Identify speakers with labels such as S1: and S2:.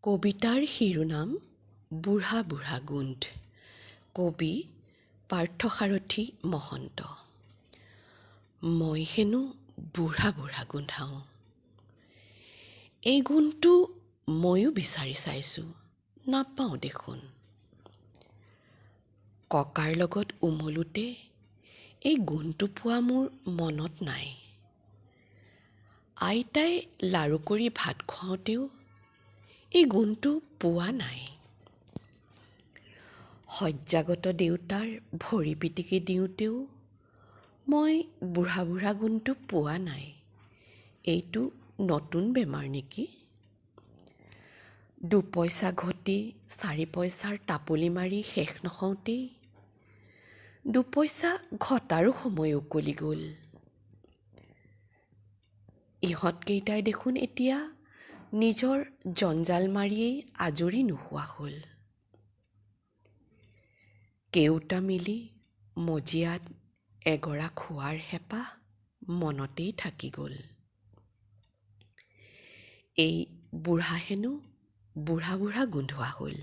S1: কবিতাৰ শিৰোনাম বুঢ়া বুঢ়া গোন্ধ। কবি পাৰ্থসাৰথী মহন্ত। মই হেনো বুঢ়া বুঢ়া গোন্ধাওঁ। এই গুণটো ময়ো বিচাৰি চাইছোঁ, নাপাওঁ দেখোন। ককাৰ লগত উমলোতে এই গুণটো পোৱা মোৰ মনত নাই। আইতাই লাৰু কৰি ভাত খুৱাওঁতেও এই গুণটো পোৱা নাই। শয্যাগত দেউতাৰ ভৰি পিটিকি দিওঁতেও মই বুঢ়া বুঢ়া গুণটো পোৱা নাই। এইটো নতুন বেমাৰ নেকি? দুপইচা ঘটি 4 পইচাৰ টাপুলি মাৰি শেষ নহওঁতেই দুপইচা ঘটাৰো সময় উকলি গ'ল। ইহঁতকেইটাই দেখোন এতিয়া নিজৰ জঞ্জাল মাৰিয়েই আজৰি নোহোৱা হ'ল। কেওটা মিলি মজিয়াত এগৰা খোৱাৰ হেঁপাহ মনতেই থাকি গ'ল। এই বুঢ়া হেনো বুঢ়া বুঢ়া গোন্ধোৱা হ'ল।